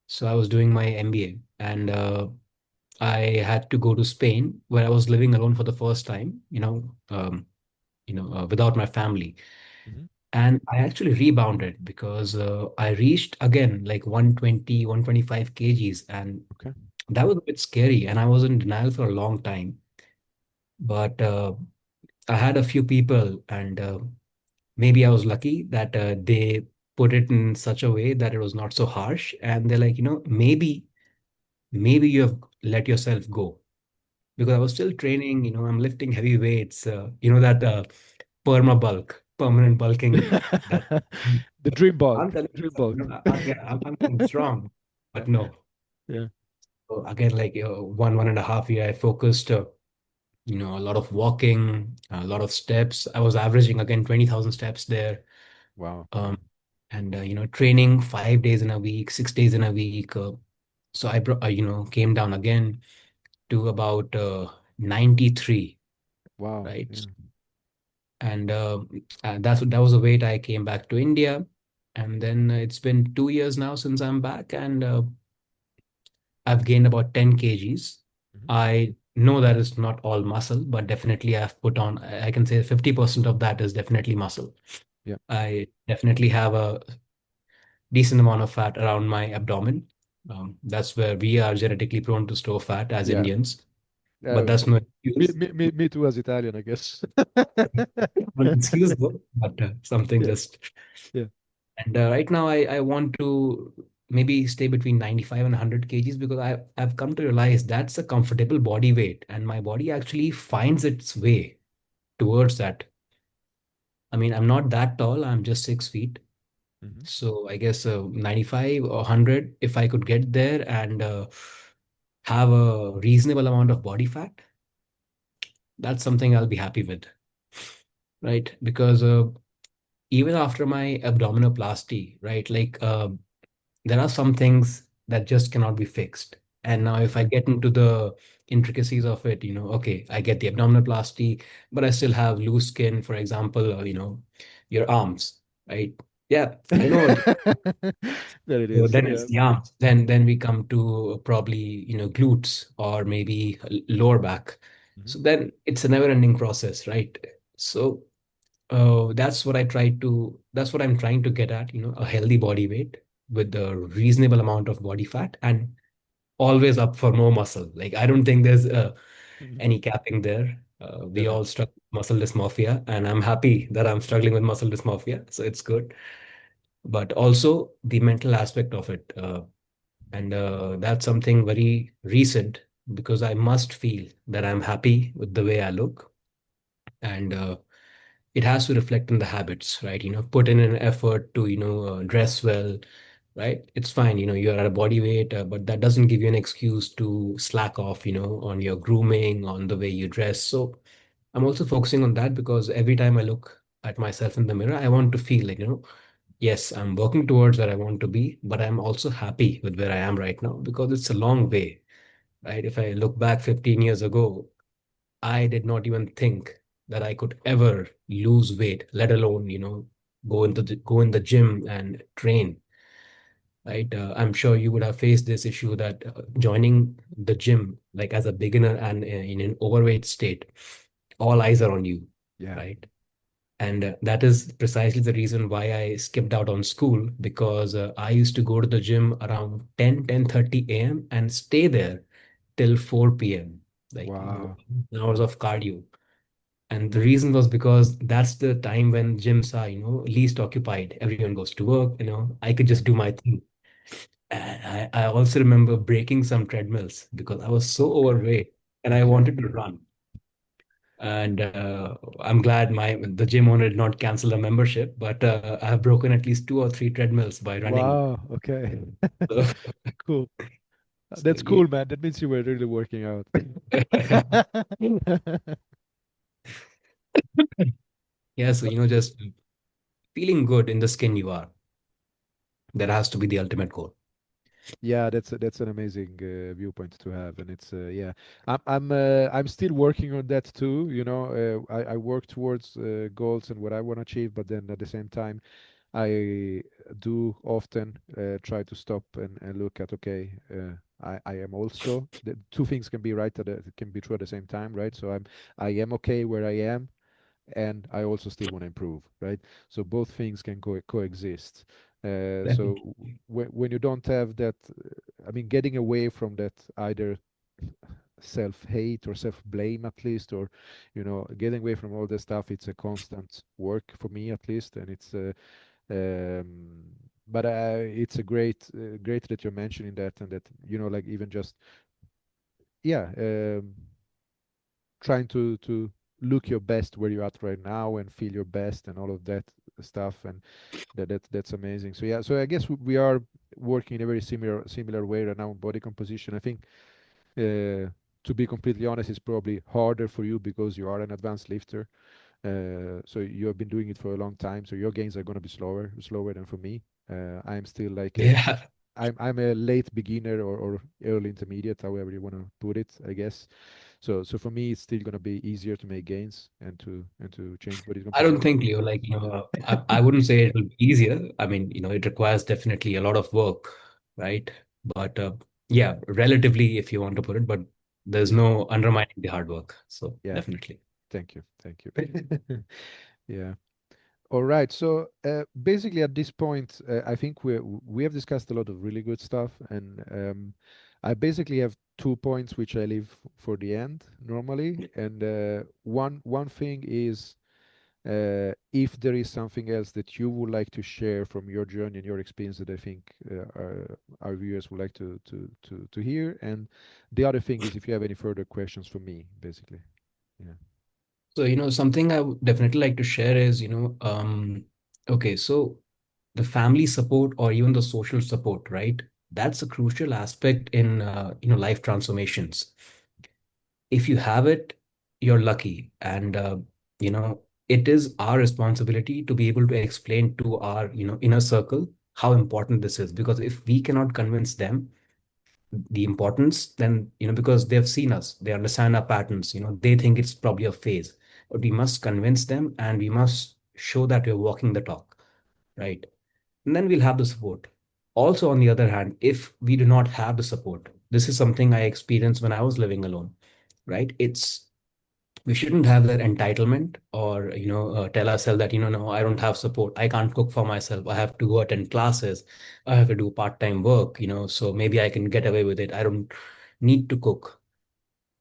so I was doing my MBA, and I had to go to Spain, where I was living alone for the first time, without my family. Hmm. And I actually rebounded because I reached again like 120, 125 kgs, and Okay. that was a bit scary. And I was in denial for a long time. But I had a few people, and maybe I was lucky that they put it in such a way that it was not so harsh. And they're like, maybe you have let yourself go, because I was still training, I'm lifting heavy weights, that permanent bulking, that The dream I'm bulk. telling Dream myself, bulk. yeah, I'm getting strong, but no. Yeah. So again, like 1.5 year, I focused, a lot of walking, a lot of steps. I was averaging again 20,000 steps there, Wow. Yeah. um, and training 5 days in a week, 6 days in a week. So came down again to about 93, Wow. right? Yeah. And that was the weight I came back to India. And then it's been 2 years now since I'm back, and I've gained about 10 kgs. Hmm. I know that it's not all muscle, but definitely I've put on, I can say 50% of that is definitely muscle. Yeah. I definitely have a decent amount of fat around my abdomen. That's where we are genetically prone to store fat as Yeah. Indians, but Uh, that's no me, excuse. me, me, me too as Italian, I guess. Not an excuse though, but something Yeah. just. Yeah. And right now, I want to maybe stay between 95 and 100 kgs, because I've come to realize that's a comfortable body weight, and my body actually finds its way towards that. I mean, I'm not that tall, I'm just 6 feet. Hmm. So I guess 95 or 100, if I could get there and have a reasonable amount of body fat, that's something I'll be happy with, right? Because even after my abdominoplasty, right, like there are some things that just cannot be fixed. And Hmm. now, if I get into the intricacies of it, okay, I get the abdominoplasty, but I still have loose skin, for example, your arms, right? Yeah, I know. There it So is. then it's Yeah. the arms. Then we come to probably, glutes, or maybe lower back. Hmm. So then it's a never-ending process, right? So that's what I'm trying to get at, a healthy body weight with a reasonable amount of body fat, and always up for more muscle. Like, I don't think there's Hmm. any capping there. We all Definitely. struggle with muscle dysmorphia, and I'm happy that I'm struggling with muscle dysmorphia, so it's good. But also the mental aspect of it, and that's something very recent, because I must feel that I'm happy with the way I look, and it has to reflect in the habits, right? Put in an effort to dress well, right? It's fine, you're at a body weight, but that doesn't give you an excuse to slack off, on your grooming, on the way you dress. So I'm also focusing on that, because every time I look at myself in the mirror, I want to feel like, Yes, I'm working towards where I want to be, but I'm also happy with where I am right now because it's a long way, right? If I look back 15 years ago, I did not even think that I could ever lose weight, let alone, go in the gym and train, right? I'm sure you would have faced this issue that joining the gym, like as a beginner and in an overweight state, all eyes are on you, Yeah. right? And that is precisely the reason why I skipped out on school because I used to go to the gym around 10:30 a.m. and stay there till 4 p.m. Like, Wow. hours of cardio. And the reason was because that's the time when gyms are, least occupied. Everyone goes to work, I could Yeah. just do my thing. And I also remember breaking some treadmills because I was so overweight and I Okay. wanted to run. And I'm glad the gym owner did not cancel the membership, but I have broken at least two or three treadmills by running. Wow. Okay. So, Cool. so That's yeah. cool, man. That means you were really working out. Yeah, so just feeling good in the skin you are. That has to be the ultimate goal. Yeah, that's an amazing viewpoint to have, and it's yeah, I'm still working on that too. You know, I work towards goals and what I want to achieve, but then at the same time, I do often try to stop and look at okay, I am also the two things can be right can be true at the same time, right? So I am okay where I am, and I also still want to improve, right? So both things can coexist. So Definitely. when you don't have that, I mean, getting away from that either self-hate or self-blame at least, or getting away from all this stuff, it's a constant work for me at least, and um, but it's a great that you're mentioning that, and that like even just yeah. Trying to look your best where you're at right now and feel your best and all of that stuff, and that's amazing. So yeah, so I guess we are working in a very similar way right now on body composition. I think to be completely honest, it's probably harder for you because you are an advanced lifter, so you have been doing it for a long time, so your gains are going to be slower than for me. I'm still like Yeah. I'm a late beginner, or early intermediate, however you want to put it, I guess. So for me, it's still gonna be easier to make gains and to change body I don't composition. think, Leo, I wouldn't say it'll be easier. I mean, it requires definitely a lot of work, right? But yeah, relatively, if you want to put it, but there's Yeah, no undermining the hard work. So yeah. definitely. Thank you. Yeah. All right. So basically, at this point, I think we have discussed a lot of really good stuff, and I basically have 2 points which I leave for the end normally, and one thing is if there is something else that you would like to share from your journey and your experience that I think our viewers would like to hear, and the other thing is if you have any further questions for me, basically. Yeah. So, something I would definitely like to share is, okay, so the family support or even the social support, right? That's a crucial aspect in, life transformations. If you have it, you're lucky. And, it is our responsibility to be able to explain to our, inner circle how important this is. Because if we cannot convince them the importance, then, because they've seen us, they understand our patterns, they think it's probably a phase. But we must convince them and we must show that we're walking the talk, right? And then we'll have the support. Also, on the other hand, if we do not have the support, this is something I experienced when I was living alone, right? We shouldn't have that entitlement or tell ourselves that no, I don't have support, I can't cook for myself, I have to go attend classes, I have to do part-time work, so maybe I can get away with it, I don't need to cook.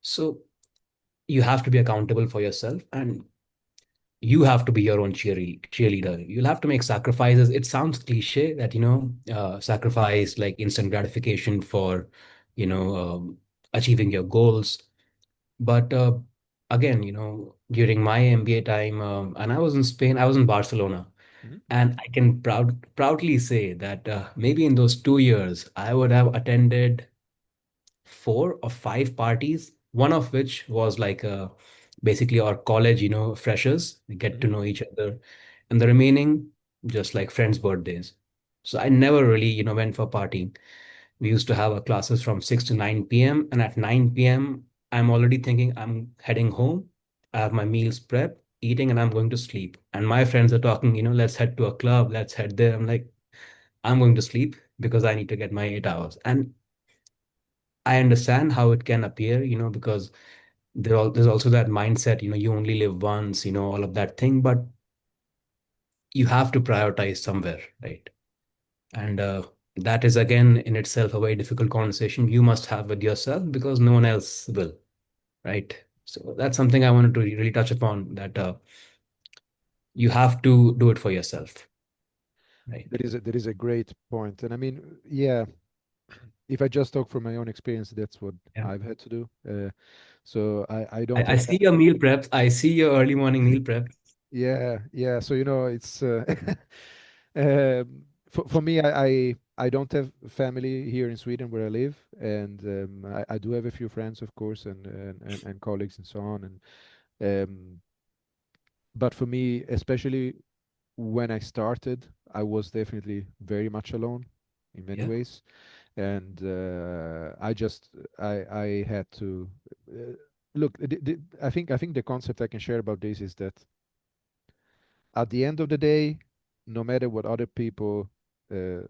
So you have to be accountable for yourself, and you have to be your own cheerleader. You'll have to make sacrifices. It sounds cliche that sacrifice like instant gratification for achieving your goals. But again, during my MBA time, and I was in Spain, I was in Barcelona, Mhm. and I can proudly say that maybe in those 2 years, I would have attended 4 or 5 parties, one of which was like basically our college, freshers, we get Mhm. to know each other. And the remaining just like friends' birthdays. So I never really, went for partying. We used to have our classes from 6 to 9 p.m. And at 9 p.m., I'm already thinking I'm heading home. I have my meals prepped, eating, and I'm going to sleep. And my friends are talking, let's head to a club, let's head there. I'm like, I'm going to sleep because I need to get my 8 hours. And I understand how it can appear, because there's also that mindset, you only live once, all of that thing, but you have to prioritize somewhere, right? And that is again in itself a very difficult conversation you must have with yourself because no one else will, right? So that's something I wanted to really touch upon, that you have to do it for yourself, right? That is a great point. And I mean, yeah, if I just talk from my own experience, that's what Yeah. I've had to do. So I don't I have see your meal preps. I see your early morning meal prep. yeah, yeah. So it's for me, I don't have family here in Sweden where I live, and I do have a few friends, of course, and colleagues and so on. And but for me, especially when I started, I was definitely very much alone in many Yeah. ways, and I had to look. I think the concept I can share about this is that at the end of the day, no matter what other people uh,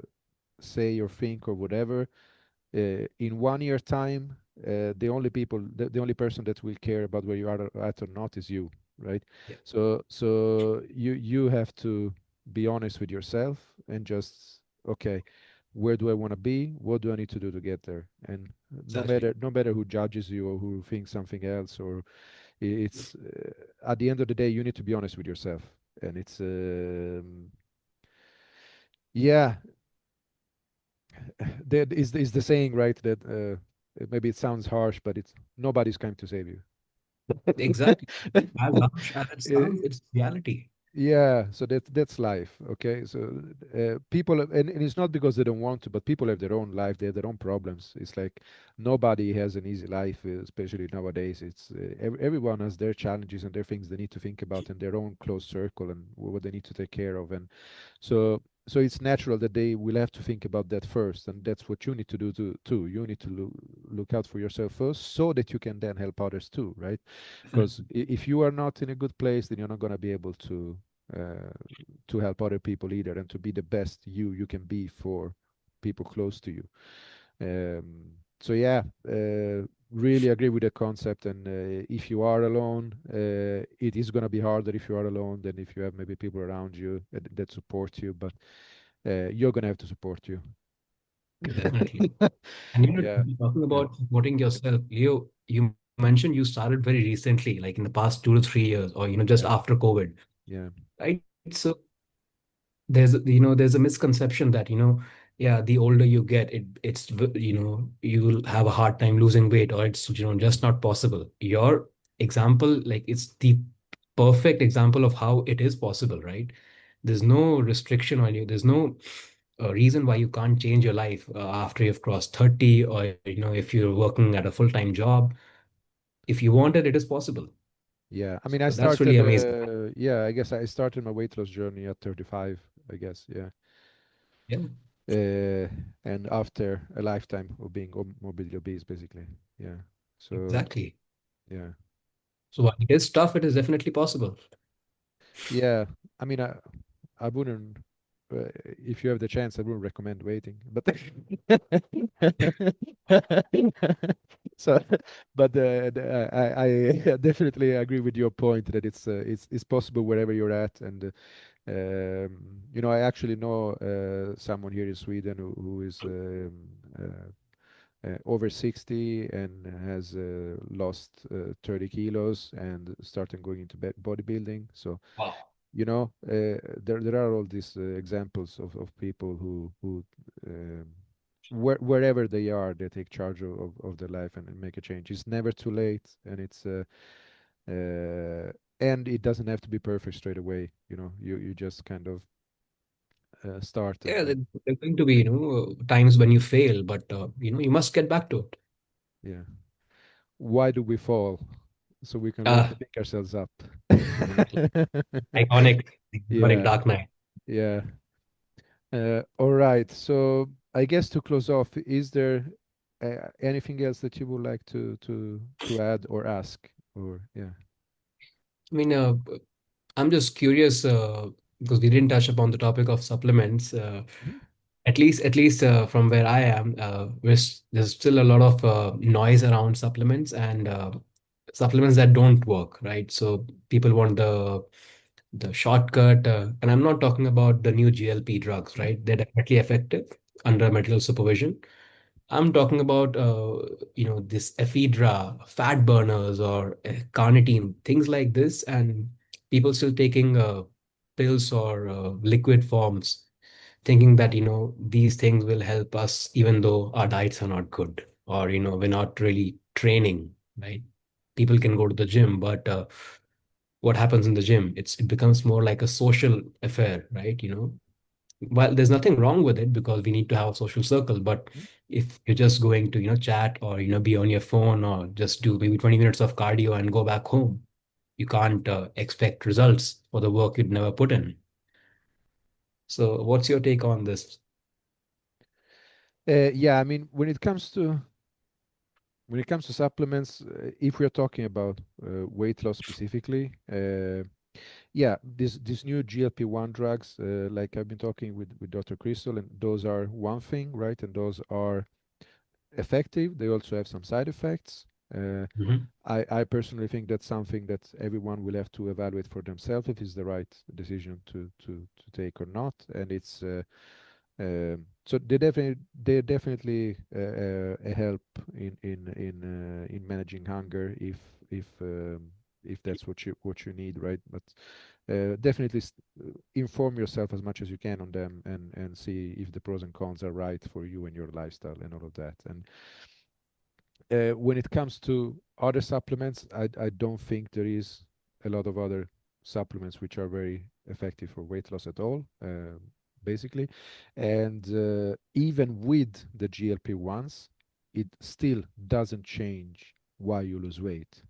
say or think or whatever, in 1 year time, the only person that will care about where you are at or not is you, right? Yeah. So you have to be honest with yourself and just okay, where do I want to be? What do I need to do to get there? And Exactly. no matter who judges you or who thinks something else, or it's at the end of the day, you need to be honest with yourself, and it's yeah, there is the saying, right, that maybe it sounds harsh, but it's nobody's coming to save you. Exactly. As harsh as it Eh, sounds, it's reality. yeah, so that's life. Okay, so people, and it's not because they don't want to, but people have their own life, they have their own problems. It's like nobody has an easy life, especially nowadays. It's everyone has their challenges and their things they need to think about in their own close circle and what they need to take care of. And so it's natural that they will have to think about that first, and that's what you need to do too. You need to look out for yourself first, so that you can then help others too, right? Because Definitely. if you are not in a good place, then you're not going to be able uh, to help other people either, and to be the best you can be for people close to you. So yeah, really agree with the concept. And if you are alone, it is going to be harder if you are alone than if you have maybe people around you that support you. But you're going to have to support you. Definitely. And Yeah, talking yeah, about supporting yourself, Leo, you mentioned you started very recently, like in the past 2 to 3 years, or just yeah, after COVID, yeah, right? So there's a misconception that yeah, the older you get, you'll have a hard time losing weight, or it's just not possible. Your example, like, it's the perfect example of how it is possible, right? There's no restriction on you. There's no reason why you can't change your life after you've crossed 30, or if you're working at a full-time job. If you want it, it is possible. yeah. I mean, I So that's really started, amazing. yeah, I guess I started my weight loss journey at 35, I guess, yeah. Yeah, uh, and after a lifetime of being morbidly obese, basically. Yeah. So exactly. yeah, So while it is tough, it is definitely possible. yeah. I mean, I wouldn't. If you have the chance, I wouldn't recommend waiting. But so, but I definitely agree with your point that it's possible wherever you're at. And I actually know someone here in Sweden who is over 60 and has lost 30 kilos and started going into bodybuilding. So, Wow. there are all these examples of people who um, wherever they are, they take charge of their life and make a change. It's never too late, and and it doesn't have to be perfect straight away. You just kind of start Yeah, and there's going to be, times when you fail, but you must get back to it. yeah. Why do we fall? So we can learn to Ah, pick ourselves up. exactly. Iconic, iconic Yeah, Dark Knight. Yeah. All right. So I guess to close off, is there anything else that you would like to add or ask? Or yeah. I mean, I'm just curious because we didn't touch upon the topic of supplements. Mhm. At least from where I am, there's still a lot of noise around supplements and supplements that don't work, right? So people want the shortcut, and I'm not talking about the new GLP drugs, Mhm. right? They're definitely effective under medical supervision. I'm talking about this ephedra, fat burners, or carnitine, things like this, and people still taking pills or liquid forms, thinking that these things will help us, even though our diets are not good, or we're not really training, right? People can go to the gym, but what happens in the gym? It becomes more like a social affair, right? Well, there's nothing wrong with it because we need to have a social circle, but Mhm. if you're just going to chat or be on your phone or just do maybe 20 minutes of cardio and go back home, you can't expect results for the work you'd never put in. So what's your take on this? Yeah, I mean, when it comes to supplements, if we're talking about weight loss specifically, yeah, these new GLP-1 drugs, like I've been talking with Dr. Crystal, and those are one thing, right? And those are effective. They also have some side effects. Uh, Mhm. I personally think that's something that everyone will have to evaluate for themselves if it's the right decision to take or not. And it's so they definitely a help in managing hunger if that's what you need, right? But definitely inform yourself as much as you can on them and see if the pros and cons are right for you and your lifestyle and all of that. And when it comes to other supplements, I don't think there is a lot of other supplements which are very effective for weight loss at all, basically. And even with the GLP-1s, it still doesn't change why you lose weight.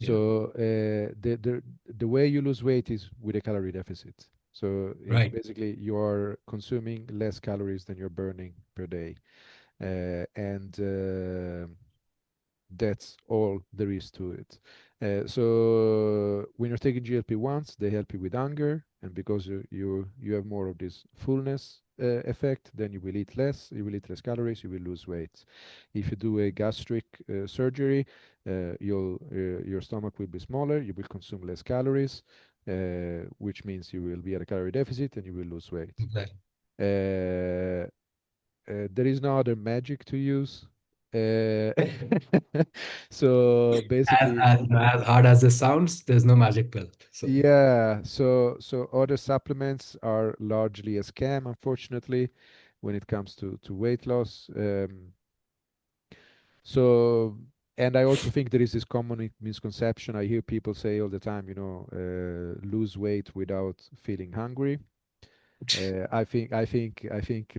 Yeah. So the way you lose weight is with a calorie deficit. So it's Right. basically you're consuming less calories than you're burning per day. And that's all there is to it. So when you're taking GLP-1s, they help you with hunger, and because you have more of this fullness effect, then you will eat less. You will eat less calories. You will lose weight. If you do a gastric surgery, your stomach will be smaller. You will consume less calories, which means you will be at a calorie deficit and you will lose weight. Exactly. Uh, there is no other magic to use. Uh, so As, basically, as, as hard as this sounds, there's no magic pill. So yeah. So other supplements are largely a scam, unfortunately, when it comes to weight loss. So, and I also think there is this common misconception. I hear people say all the time, lose weight without feeling hungry. I think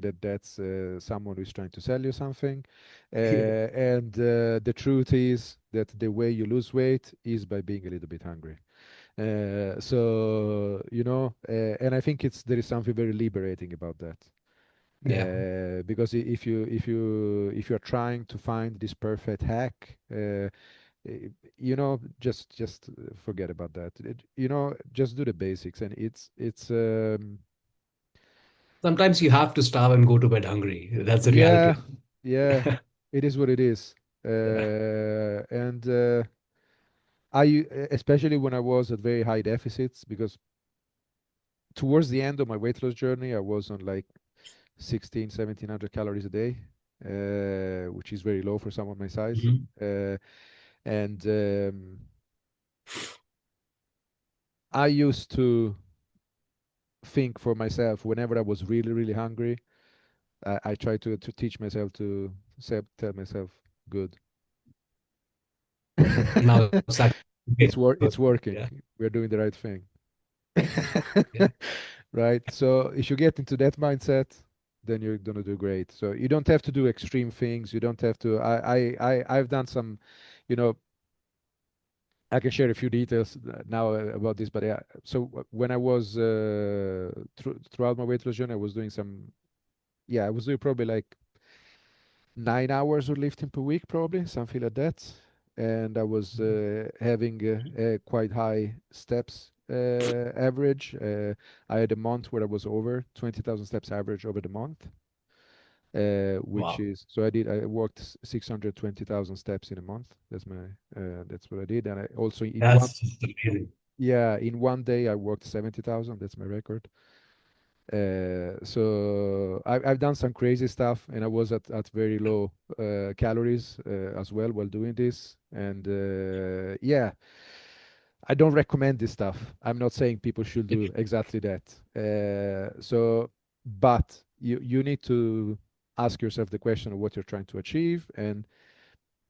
that that's someone who's trying to sell you something, yeah, and the truth is that the way you lose weight is by being a little bit hungry. And I think there is something very liberating about that. yeah. Because if you're trying to find this perfect hack, just forget about that. Just do the basics, and it's. Sometimes you have to starve and go to bed hungry. That's the Yeah, reality. yeah, it is what it is. Yeah. And especially when I was at very high deficits, because towards the end of my weight loss journey, I was on like 1700 calories a day, which is very low for someone my size. Mhm. Uh, and I used to think for myself whenever I was really, really hungry, I try to teach myself to tell myself, good. Now it's like, okay, It's working. yeah, We're doing the right thing. yeah, Right? So if you get into that mindset, then you're gonna do great. So you don't have to do extreme things. You don't have to. I've done some, you know, I can share a few details now about this, but yeah. So when I was throughout my weight loss journey, I was doing some. Yeah, I was doing probably like 9 hours of lifting per week, probably something like that, and I was having a quite high steps average. I had a month where I was over 20,000 steps average over the month, which Wow, is so I worked 620,000 steps in a month. That's what I did, and I also in one that's just amazing. yeah, in one day I worked 70,000. That's my record. So I've done some crazy stuff, and I was at very low calories as well while doing this. And yeah, I don't recommend this stuff. I'm not saying people should do exactly that. But you need to ask yourself the question of what you're trying to achieve, and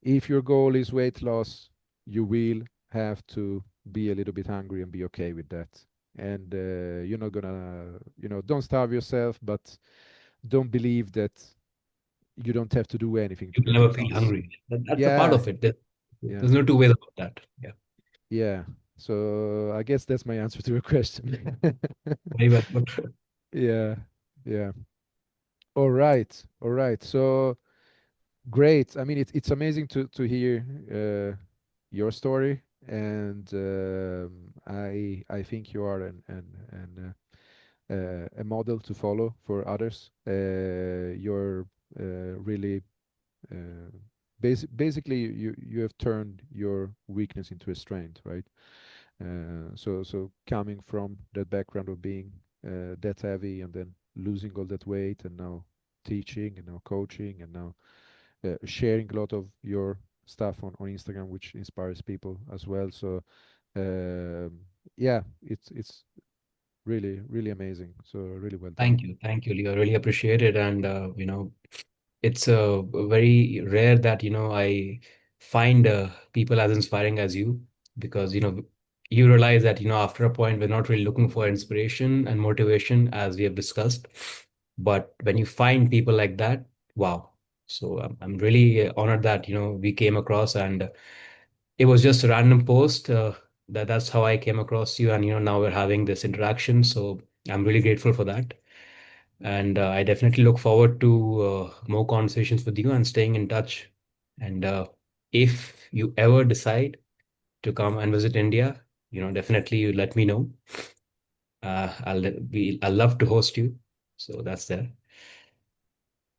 if your goal is weight loss, you will have to be a little bit hungry and be okay with that. And you're not gonna, don't starve yourself, but don't believe that you don't have to do anything to You will get it never feel lost. hungry. That's a part Yeah, of it. yeah, There's no two ways about that. Yeah, yeah. So I guess that's my answer to your question. very well put. Yeah, yeah. All right, all right. So great. I mean, it's amazing to hear your story, and I think you are a model to follow for others. You're really basically you have turned your weakness into a strength, right? So coming from that background of being that heavy and then losing all that weight and now teaching and now coaching and now sharing a lot of your stuff on Instagram, which inspires people as well. So um, yeah, it's really really amazing. So really well done. Thank you, Leo. I really appreciate it, and it's very rare that I find people as inspiring as you, because you realize that after a point we're not really looking for inspiration and motivation as we have discussed, but when you find people like that, wow. So I'm really honored that we came across, and it was just a random post that's how I came across you, and now we're having this interaction, so I'm really grateful for that. And I definitely look forward to more conversations with you and staying in touch. And if you ever decide to come and visit India, definitely you let me know. I'll love to host you. So that's there.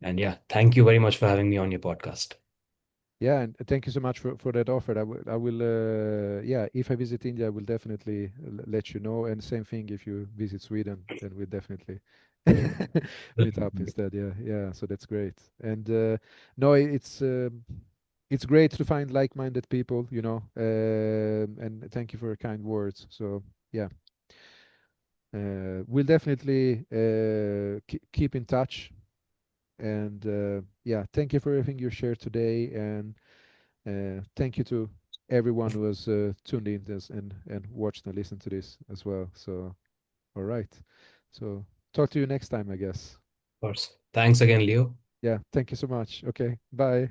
And yeah, thank you very much for having me on your podcast. Yeah, and thank you so much for that offer. I will, yeah, if I visit India, I will definitely let you know. And same thing if you visit Sweden, then we'll definitely meet up instead. Yeah, yeah. So that's great. And no, it's great to find like-minded people, and thank you for your kind words. So yeah, we'll definitely keep in touch. And yeah, thank you for everything you shared today. And thank you to everyone who has tuned in this and watched and listened to this as well. So, all right. So, talk to you next time, I guess. Of course. Thanks again, Leo. Yeah. Thank you so much. Okay. Bye.